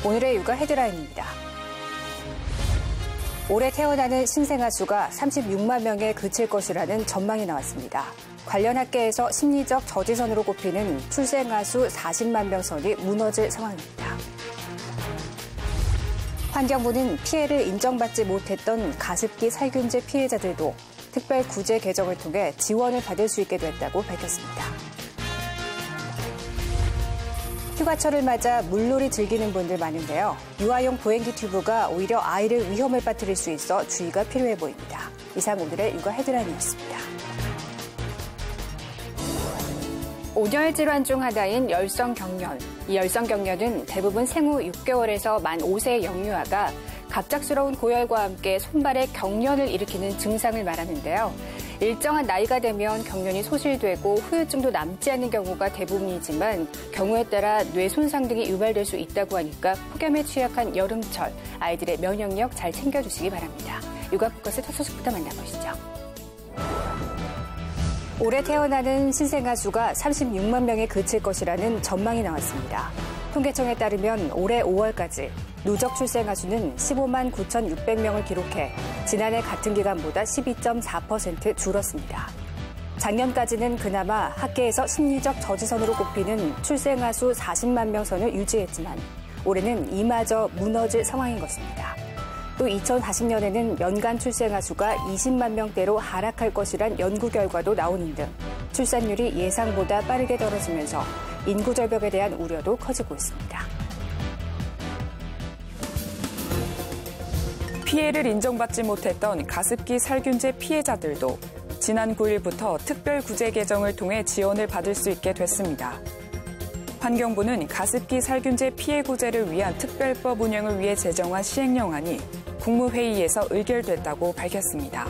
오늘의 육아 헤드라인입니다. 올해 태어나는 신생아 수가 36만 명에 그칠 것이라는 전망이 나왔습니다. 관련 학계에서 심리적 저지선으로 꼽히는 출생아 수 40만 명 선이 무너질 상황입니다. 환경부는 피해를 인정받지 못했던 가습기 살균제 피해자들도 특별 구제 개정을 통해 지원을 받을 수 있게 됐다고 밝혔습니다. 휴가철을 맞아 물놀이 즐기는 분들 많은데요. 유아용 보행기 튜브가 오히려 아이를 위험에 빠뜨릴 수 있어 주의가 필요해 보입니다. 이상 오늘의 육아 헤드라인이었습니다. 온열 질환 중 하나인 열성경련. 이 열성경련은 대부분 생후 6개월에서 만 5세의 영유아가 갑작스러운 고열과 함께 손발에 경련을 일으키는 증상을 말하는데요. 일정한 나이가 되면 경련이 소실되고 후유증도 남지 않는 경우가 대부분이지만 경우에 따라 뇌 손상 등이 유발될 수 있다고 하니까 폭염에 취약한 여름철 아이들의 면역력 잘 챙겨주시기 바랍니다. 육아 포커스 첫 소식부터 만나보시죠. 올해 태어나는 신생아 수가 36만 명에 그칠 것이라는 전망이 나왔습니다. 통계청에 따르면 올해 5월까지 누적 출생아 수는 15만 9,600명을 기록해 지난해 같은 기간보다 12.4% 줄었습니다. 작년까지는 그나마 학계에서 심리적 저지선으로 꼽히는 출생아 수 40만 명 선을 유지했지만 올해는 이마저 무너질 상황인 것입니다. 또 2040년에는 연간 출생아 수가 20만 명대로 하락할 것이란 연구 결과도 나오는 등 출산율이 예상보다 빠르게 떨어지면서 인구 절벽에 대한 우려도 커지고 있습니다. 피해를 인정받지 못했던 가습기 살균제 피해자들도 지난 9일부터 특별 구제 개정을 통해 지원을 받을 수 있게 됐습니다. 환경부는 가습기 살균제 피해 구제를 위한 특별법 운영을 위해 제정한 시행령안이 국무회의에서 의결됐다고 밝혔습니다.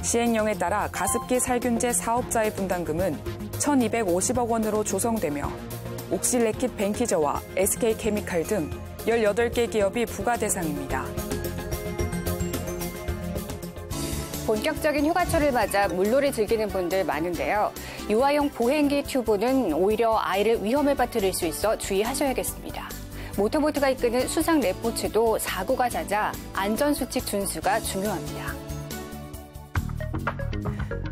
시행령에 따라 가습기 살균제 사업자의 분담금은 1,250억 원으로 조성되며 옥실레킷 벤키저와 SK케미칼 등 18개 기업이 부과 대상입니다. 본격적인 휴가철을 맞아 물놀이 즐기는 분들 많은데요. 유아용 보행기 튜브는 오히려 아이를 위험에 빠뜨릴 수 있어 주의하셔야겠습니다. 모터보트가 이끄는 수상 레포츠도 사고가 잦아 안전수칙 준수가 중요합니다.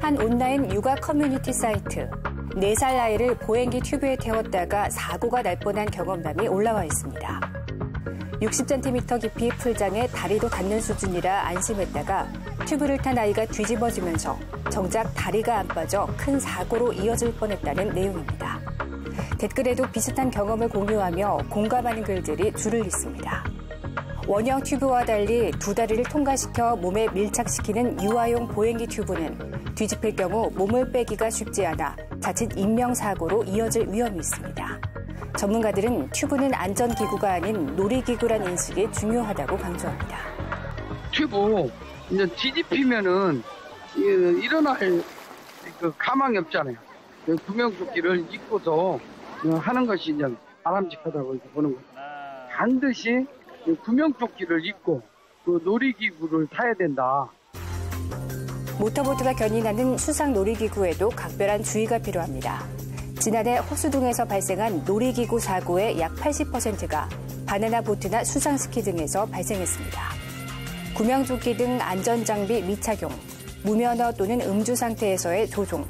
한 온라인 육아 커뮤니티 사이트. 4살 아이를 보행기 튜브에 태웠다가 사고가 날 뻔한 경험담이 올라와 있습니다. 60cm 깊이 풀장에 다리도 닿는 수준이라 안심했다가 튜브를 탄 아이가 뒤집어지면서 정작 다리가 안 빠져 큰 사고로 이어질 뻔했다는 내용입니다. 댓글에도 비슷한 경험을 공유하며 공감하는 글들이 줄을 잇습니다. 원형 튜브와 달리 두 다리를 통과시켜 몸에 밀착시키는 유아용 보행기 튜브는 뒤집힐 경우 몸을 빼기가 쉽지 않아 자칫 인명사고로 이어질 위험이 있습니다. 전문가들은 튜브는 안전기구가 아닌 놀이기구란 인식이 중요하다고 강조합니다. 튜브 이제 뒤집히면은 일어날 그 가망이 없잖아요. 구명조끼를 입고서 하는 것이 이제 바람직하다고 보는 거죠. 반드시 구명조끼를 입고 그 놀이기구를 타야 된다. 모터보트가 견인하는 수상 놀이기구에도 각별한 주의가 필요합니다. 지난해 호수동에서 발생한 놀이기구 사고의 약 80%가 바나나 보트나 수상스키 등에서 발생했습니다. 구명조끼 등 안전장비 미착용, 무면허 또는 음주 상태에서의 조종,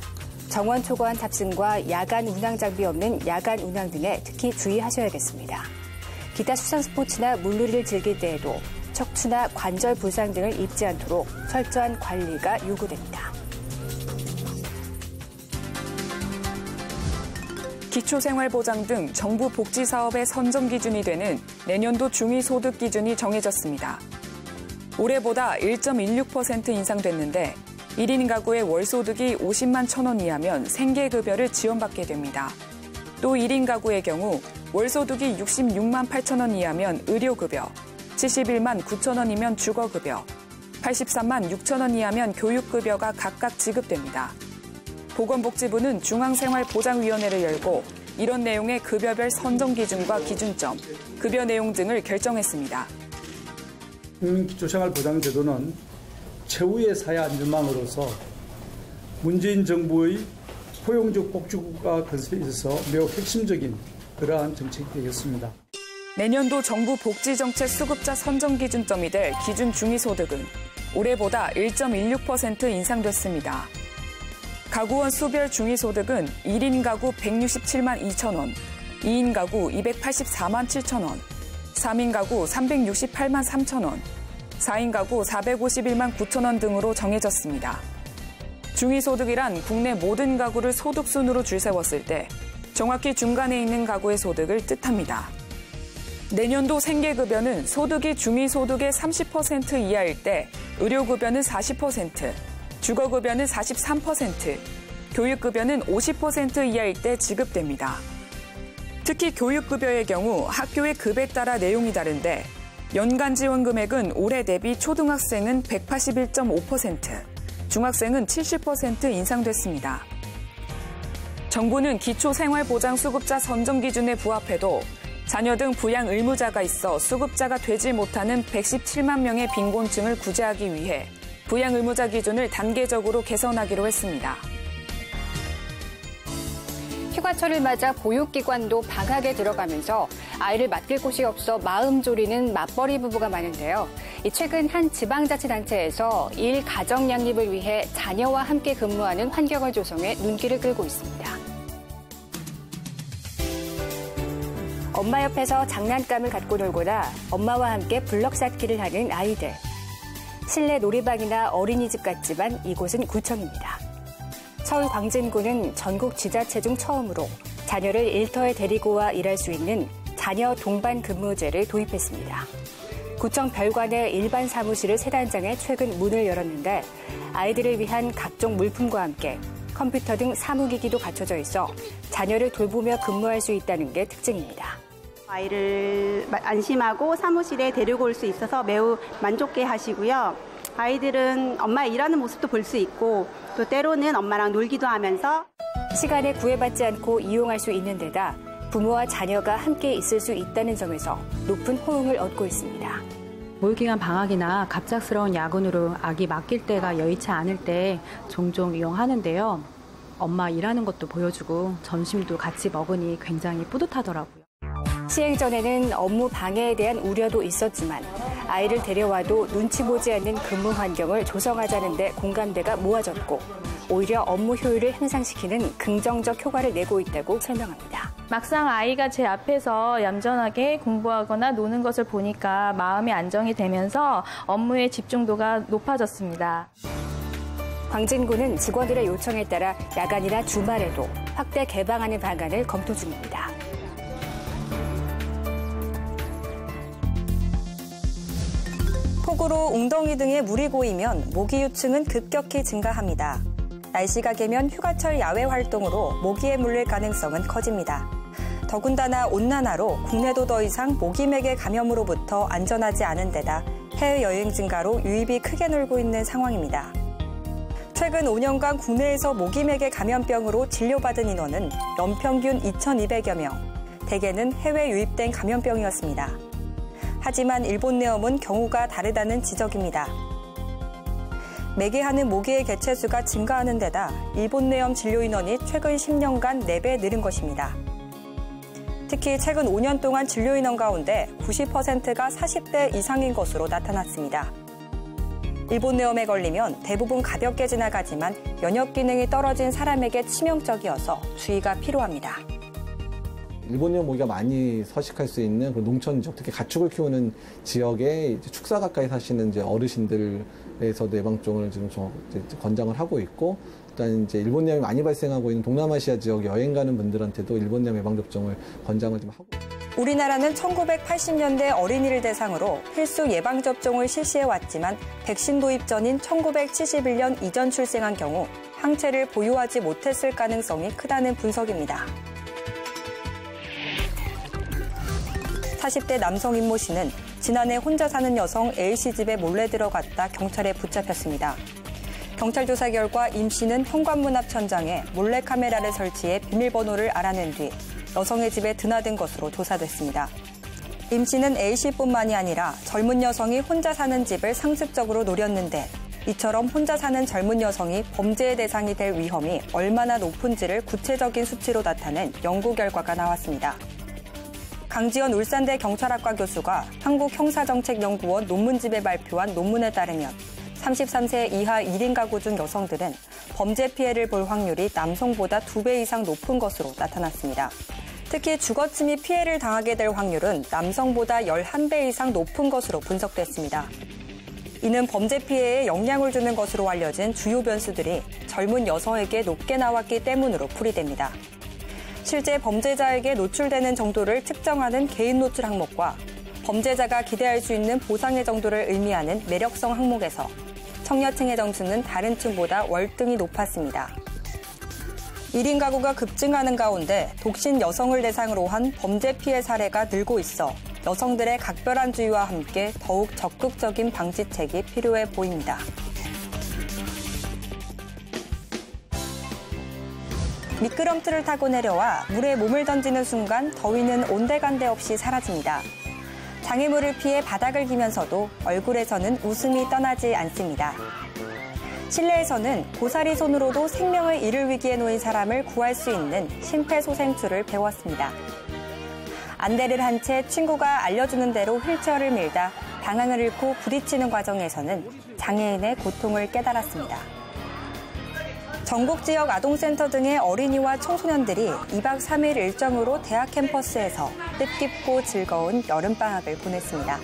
정원 초과한 탑승과 야간 운항 장비 없는 야간 운항 등에 특히 주의하셔야겠습니다. 기타 수상 스포츠나 물놀이를 즐길 때에도 척추나 관절 부상 등을 입지 않도록 철저한 관리가 요구됩니다. 기초생활보장 등 정부 복지사업의 선정 기준이 되는 내년도 중위소득 기준이 정해졌습니다. 올해보다 1.16% 인상됐는데 1인 가구의 월소득이 50만 1,000원 이하면 생계급여를 지원받게 됩니다. 또 1인 가구의 경우 월소득이 66만 8,000원 이하면 의료급여, 71만 9,000원이면 주거급여, 83만 6,000원 이하면 교육급여가 각각 지급됩니다. 보건복지부는 중앙생활보장위원회를 열고 이런 내용의 급여별 선정 기준과 기준점, 급여 내용 등을 결정했습니다. 국민기초생활보장제도는 최후의 사회 안전망으로서 문재인 정부의 포용적 복지국가 건설에 있어서 매우 핵심적인 그러한 정책이 되겠습니다. 내년도 정부 복지정책 수급자 선정 기준점이 될 기준 중위소득은 올해보다 1.16% 인상됐습니다. 가구원 수별 중위소득은 1인 가구 167만 2천 원, 2인 가구 284만 7천 원, 3인 가구 368만 3천 원, 4인 가구 451만 9천 원 등으로 정해졌습니다. 중위소득이란 국내 모든 가구를 소득순으로 줄 세웠을 때 정확히 중간에 있는 가구의 소득을 뜻합니다. 내년도 생계급여는 소득이 중위소득의 30% 이하일 때 의료급여는 40%, 주거급여는 43%, 교육급여는 50% 이하일 때 지급됩니다. 특히 교육급여의 경우 학교의 급에 따라 내용이 다른데 연간 지원 금액은 올해 대비 초등학생은 181.5%, 중학생은 70% 인상됐습니다. 정부는 기초생활보장수급자 선정 기준에 부합해도 자녀 등 부양 의무자가 있어 수급자가 되지 못하는 117만 명의 빈곤층을 구제하기 위해 부양 의무자 기준을 단계적으로 개선하기로 했습니다. 휴가철을 맞아 보육기관도 방학에 들어가면서 아이를 맡길 곳이 없어 마음 졸이는 맞벌이 부부가 많은데요. 최근 한 지방자치단체에서 일 가정 양립을 위해 자녀와 함께 근무하는 환경을 조성해 눈길을 끌고 있습니다. 엄마 옆에서 장난감을 갖고 놀거나 엄마와 함께 블럭 쌓기를 하는 아이들. 실내 놀이방이나 어린이집 같지만 이곳은 구청입니다. 서울 광진구는 전국 지자체 중 처음으로 자녀를 일터에 데리고 와 일할 수 있는 자녀 동반 근무제를 도입했습니다. 구청 별관의 일반 사무실을 세 단장에 최근 문을 열었는데 아이들을 위한 각종 물품과 함께 컴퓨터 등 사무기기도 갖춰져 있어 자녀를 돌보며 근무할 수 있다는 게 특징입니다. 아이를 안심하고 사무실에 데리고 올 수 있어서 매우 만족해 하시고요. 아이들은 엄마 일하는 모습도 볼 수 있고 또 때로는 엄마랑 놀기도 하면서 시간에 구애받지 않고 이용할 수 있는 데다 부모와 자녀가 함께 있을 수 있다는 점에서 높은 호응을 얻고 있습니다. 모의기간 방학이나 갑작스러운 야근으로 아기 맡길 때가 여의치 않을 때 종종 이용하는데요. 엄마 일하는 것도 보여주고 점심도 같이 먹으니 굉장히 뿌듯하더라고요. 시행 전에는 업무 방해에 대한 우려도 있었지만 아이를 데려와도 눈치 보지 않는 근무 환경을 조성하자는 데 공감대가 모아졌고 오히려 업무 효율을 향상시키는 긍정적 효과를 내고 있다고 설명합니다. 막상 아이가 제 앞에서 얌전하게 공부하거나 노는 것을 보니까 마음이 안정이 되면서 업무의 집중도가 높아졌습니다. 광진구는 직원들의 요청에 따라 야간이나 주말에도 확대 개방하는 방안을 검토 중입니다. 폭우로 웅덩이 등에 물이 고이면 모기 유충은 급격히 증가합니다. 날씨가 개면 휴가철 야외 활동으로 모기에 물릴 가능성은 커집니다. 더군다나 온난화로 국내도 더 이상 모기맥의 감염으로부터 안전하지 않은 데다 해외여행 증가로 유입이 크게 늘고 있는 상황입니다. 최근 5년간 국내에서 모기맥의 감염병으로 진료받은 인원은 연평균 2,200여 명, 대개는 해외 유입된 감염병이었습니다. 하지만 일본 내염은 경우가 다르다는 지적입니다. 매개하는 모기의 개체수가 증가하는 데다 일본 내염 진료 인원이 최근 10년간 4배 늘은 것입니다. 특히 최근 5년 동안 진료 인원 가운데 90%가 40대 이상인 것으로 나타났습니다. 일본 내염에 걸리면 대부분 가볍게 지나가지만 면역 기능이 떨어진 사람에게 치명적이어서 주의가 필요합니다. 일본 내염 모기가 많이 서식할 수 있는 농촌 지역, 특히 가축을 키우는 지역에 이제 축사 가까이 사시는 이제 어르신들에서도 예방접종을 지금 권장을 하고 있고, 일단 이제 일본 내염이 많이 발생하고 있는 동남아시아 지역 여행 가는 분들한테도 일본 내염 예방접종을 권장을 좀 하고. 우리나라는 1980년대 어린이를 대상으로 필수 예방접종을 실시해왔지만 백신 도입 전인 1971년 이전 출생한 경우 항체를 보유하지 못했을 가능성이 크다는 분석입니다. 40대 남성 임모 씨는 지난해 혼자 사는 여성 A씨 집에 몰래 들어갔다 경찰에 붙잡혔습니다. 경찰 조사 결과 임 씨는 현관문 앞 천장에 몰래카메라를 설치해 비밀번호를 알아낸 뒤 여성의 집에 드나든 것으로 조사됐습니다. 임 씨는 A씨뿐만이 아니라 젊은 여성이 혼자 사는 집을 상습적으로 노렸는데 이처럼 혼자 사는 젊은 여성이 범죄의 대상이 될 위험이 얼마나 높은지를 구체적인 수치로 나타낸 연구 결과가 나왔습니다. 강지연 울산대 경찰학과 교수가 한국형사정책연구원 논문집에 발표한 논문에 따르면 33세 이하 1인 가구 중 여성들은 범죄 피해를 볼 확률이 남성보다 2배 이상 높은 것으로 나타났습니다. 특히 주거침입 피해를 당하게 될 확률은 남성보다 11배 이상 높은 것으로 분석됐습니다. 이는 범죄 피해에 영향을 주는 것으로 알려진 주요 변수들이 젊은 여성에게 높게 나왔기 때문으로 풀이됩니다. 실제 범죄자에게 노출되는 정도를 측정하는 개인 노출 항목과 범죄자가 기대할 수 있는 보상의 정도를 의미하는 매력성 항목에서 청년층의 점수는 다른 층보다 월등히 높았습니다. 1인 가구가 급증하는 가운데 독신 여성을 대상으로 한 범죄 피해 사례가 늘고 있어 여성들의 각별한주의와 함께 더욱 적극적인 방지책이 필요해 보입니다. 미끄럼틀을 타고 내려와 물에 몸을 던지는 순간 더위는 온데간데 없이 사라집니다. 장애물을 피해 바닥을 기면서도 얼굴에서는 웃음이 떠나지 않습니다. 실내에서는 고사리 손으로도 생명을 잃을 위기에 놓인 사람을 구할 수 있는 심폐소생술을 배웠습니다. 안대를 한 채 친구가 알려주는 대로 휠체어를 밀다 방향을 잃고 부딪히는 과정에서는 장애인의 고통을 깨달았습니다. 전국 지역 아동센터 등의 어린이와 청소년들이 2박 3일 일정으로 대학 캠퍼스에서 뜻깊고 즐거운 여름방학을 보냈습니다.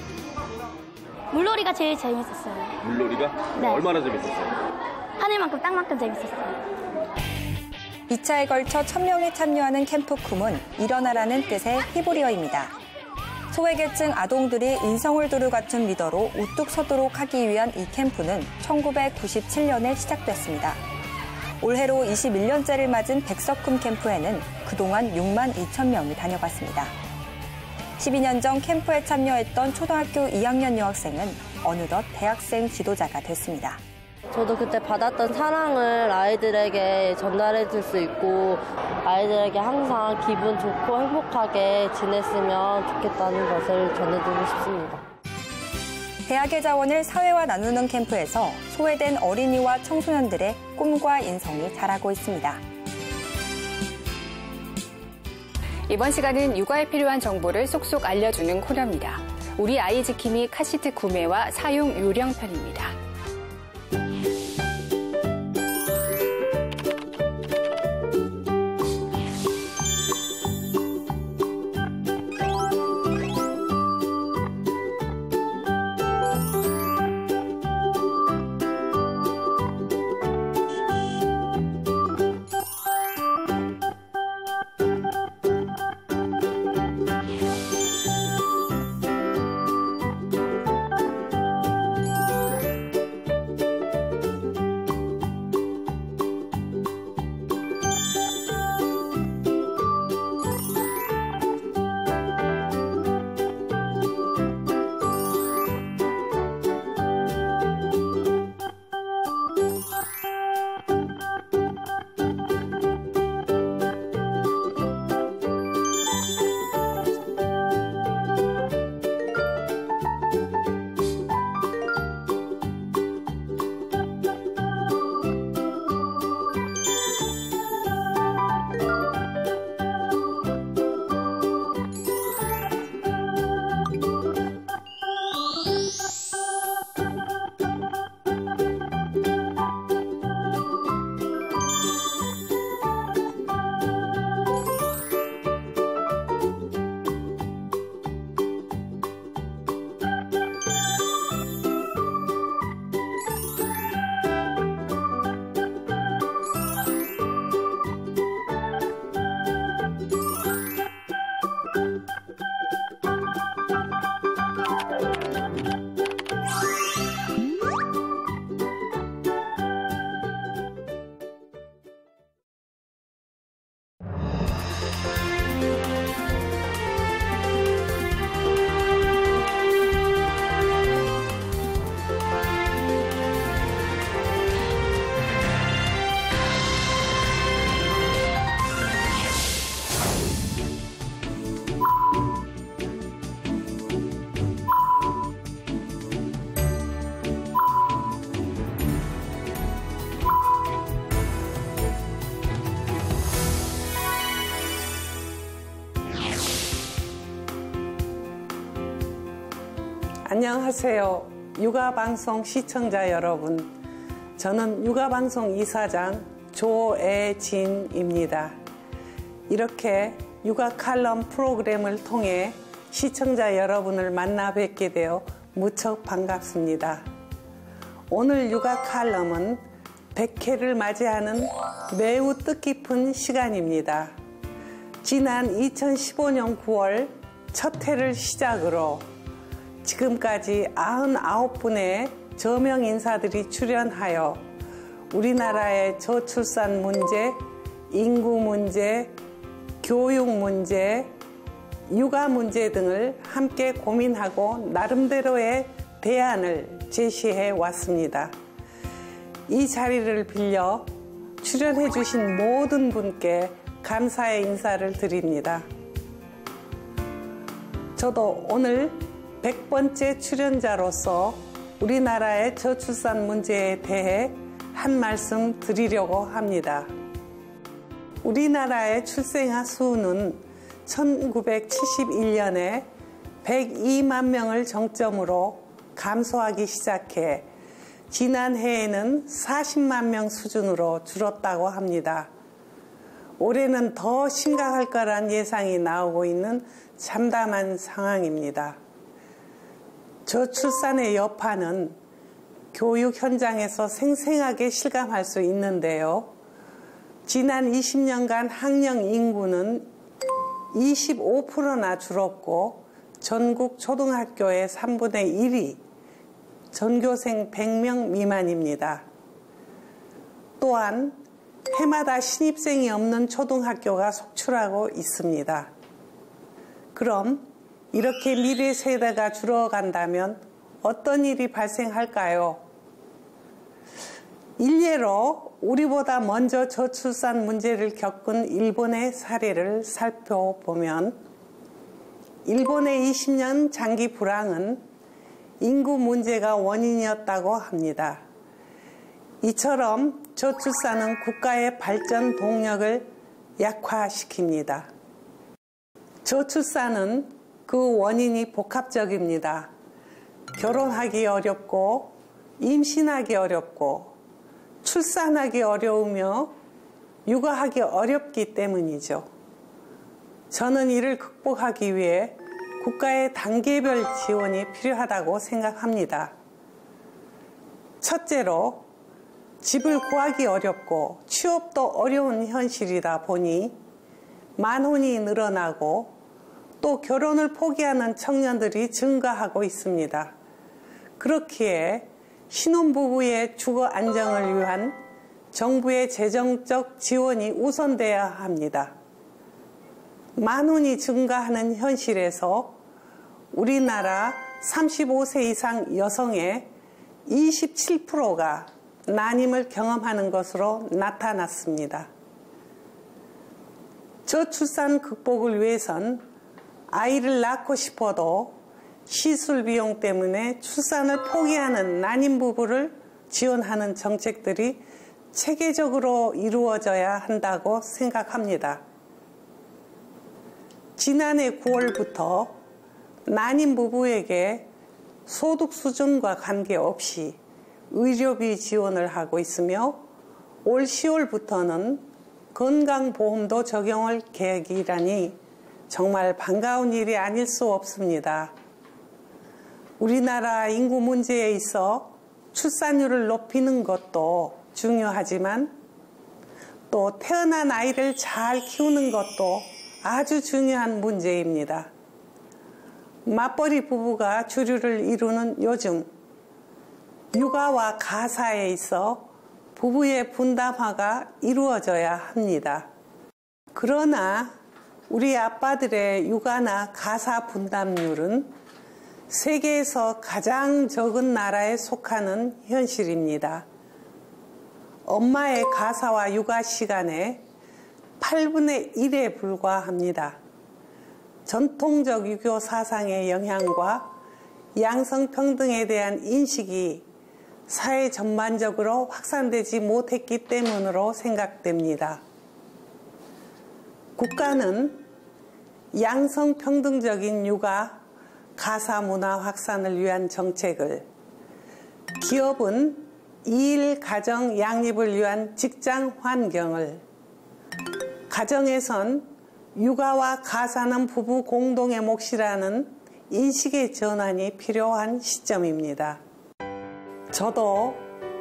물놀이가 제일 재밌었어요. 물놀이가? 네. 얼마나 재밌었어요? 하늘만큼 땅만큼 재밌었어요. 2차에 걸쳐 1000명이 참여하는 캠프 쿰은 일어나라는 뜻의 히브리어입니다. 소외계층 아동들이 인성을 두루 갖춘 리더로 우뚝 서도록 하기 위한 이 캠프는 1997년에 시작됐습니다. 올해로 21년째를 맞은 백석쿰 캠프에는 그동안 6만 2천 명이 다녀갔습니다. 12년 전 캠프에 참여했던 초등학교 2학년 여학생은 어느덧 대학생 지도자가 됐습니다. 저도 그때 받았던 사랑을 아이들에게 전달해 줄 수 있고 아이들에게 항상 기분 좋고 행복하게 지냈으면 좋겠다는 것을 전해드리고 싶습니다. 대학의 자원을 사회와 나누는 캠프에서 소외된 어린이와 청소년들의 꿈과 인성이 자라고 있습니다. 이번 시간은 육아에 필요한 정보를 쏙쏙 알려주는 코너입니다. 우리 아이 지킴이 카시트 구매와 사용 요령 편입니다. 안녕하세요. 육아방송 시청자 여러분. 저는 육아방송 이사장 조애진입니다. 이렇게 육아 칼럼 프로그램을 통해 시청자 여러분을 만나 뵙게 되어 무척 반갑습니다. 오늘 육아 칼럼은 100회를 맞이하는 매우 뜻깊은 시간입니다. 지난 2015년 9월 첫 회를 시작으로 지금까지 99분의 저명 인사들이 출연하여 우리나라의 저출산 문제, 인구 문제, 교육 문제, 육아 문제 등을 함께 고민하고 나름대로의 대안을 제시해 왔습니다. 이 자리를 빌려 출연해 주신 모든 분께 감사의 인사를 드립니다. 저도 오늘 100번째 출연자로서 우리나라의 저출산 문제에 대해 한 말씀 드리려고 합니다. 우리나라의 출생아 수는 1971년에 102만 명을 정점으로 감소하기 시작해 지난해에는 40만 명 수준으로 줄었다고 합니다. 올해는 더 심각할 거란 예상이 나오고 있는 참담한 상황입니다. 저출산의 여파는 교육 현장에서 생생하게 실감할 수 있는데요. 지난 20년간 학령 인구는 25%나 줄었고 전국 초등학교의 3분의 1이 전교생 100명 미만입니다. 또한 해마다 신입생이 없는 초등학교가 속출하고 있습니다. 그럼 이렇게 미래 세대가 줄어간다면 어떤 일이 발생할까요? 일례로 우리보다 먼저 저출산 문제를 겪은 일본의 사례를 살펴보면 일본의 20년 장기 불황은 인구 문제가 원인이었다고 합니다. 이처럼 저출산은 국가의 발전 동력을 약화시킵니다. 저출산은 그 원인이 복합적입니다. 결혼하기 어렵고 임신하기 어렵고 출산하기 어려우며 육아하기 어렵기 때문이죠. 저는 이를 극복하기 위해 국가의 단계별 지원이 필요하다고 생각합니다. 첫째로 집을 구하기 어렵고 취업도 어려운 현실이다 보니 만혼이 늘어나고 또 결혼을 포기하는 청년들이 증가하고 있습니다. 그렇기에 신혼부부의 주거 안정을 위한 정부의 재정적 지원이 우선돼야 합니다. 만혼이 증가하는 현실에서 우리나라 35세 이상 여성의 27%가 난임을 경험하는 것으로 나타났습니다. 저출산 극복을 위해선 아이를 낳고 싶어도 시술 비용 때문에 출산을 포기하는 난임 부부를 지원하는 정책들이 체계적으로 이루어져야 한다고 생각합니다. 지난해 9월부터 난임 부부에게 소득 수준과 관계없이 의료비 지원을 하고 있으며 올 10월부터는 건강보험도 적용할 계획이라니 정말 반가운 일이 아닐 수 없습니다. 우리나라 인구 문제에 있어 출산율을 높이는 것도 중요하지만 또 태어난 아이를 잘 키우는 것도 아주 중요한 문제입니다. 맞벌이 부부가 주류를 이루는 요즘 육아와 가사에 있어 부부의 분담화가 이루어져야 합니다. 그러나 우리 아빠들의 육아나 가사 분담률은 세계에서 가장 적은 나라에 속하는 현실입니다. 엄마의 가사와 육아 시간의 8분의 1에 불과합니다. 전통적 유교 사상의 영향과 양성평등에 대한 인식이 사회 전반적으로 확산되지 못했기 때문으로 생각됩니다. 국가는 양성평등적인 육아, 가사 문화 확산을 위한 정책을, 기업은 일, 가정, 양립을 위한 직장 환경을, 가정에선 육아와 가사는 부부 공동의 몫이라는 인식의 전환이 필요한 시점입니다. 저도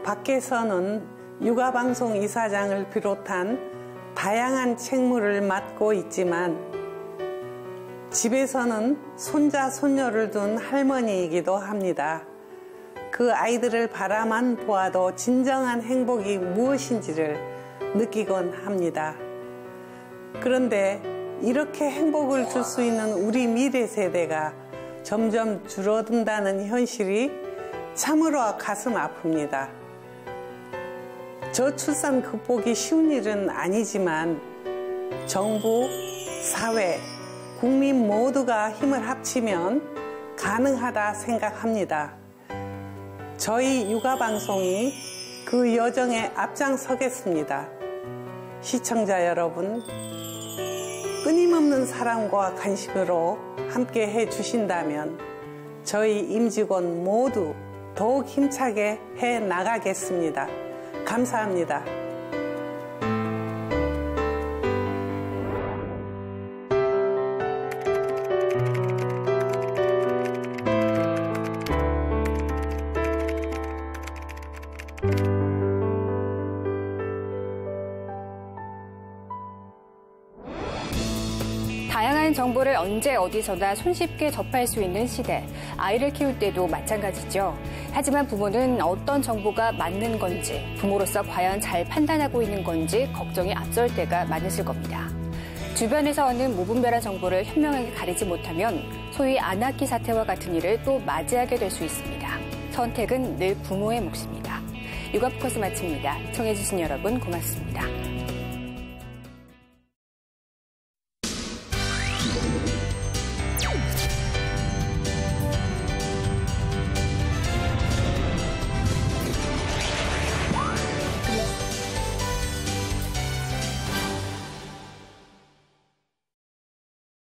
밖에서는 육아방송 이사장을 비롯한 다양한 책무를 맡고 있지만 집에서는 손자, 손녀를 둔 할머니이기도 합니다. 그 아이들을 바라만 보아도 진정한 행복이 무엇인지를 느끼곤 합니다. 그런데 이렇게 행복을 줄 수 있는 우리 미래 세대가 점점 줄어든다는 현실이 참으로 가슴 아픕니다. 저출산 극복이 쉬운 일은 아니지만 정부, 사회, 국민 모두가 힘을 합치면 가능하다 생각합니다. 저희 육아방송이 그 여정에 앞장서겠습니다. 시청자 여러분, 끊임없는 사랑과 관심으로 함께 해주신다면 저희 임직원 모두 더욱 힘차게 해 나가겠습니다. 감사합니다. 다양한 정보를 언제 어디서나 손쉽게 접할 수 있는 시대. 아이를 키울 때도 마찬가지죠. 하지만 부모는 어떤 정보가 맞는 건지, 부모로서 과연 잘 판단하고 있는 건지 걱정이 앞설 때가 많으실 겁니다. 주변에서 얻는 무분별한 정보를 현명하게 가리지 못하면 소위 안학기 사태와 같은 일을 또 맞이하게 될 수 있습니다. 선택은 늘 부모의 몫입니다. 육아포커스 마칩니다. 청해주신 여러분 고맙습니다.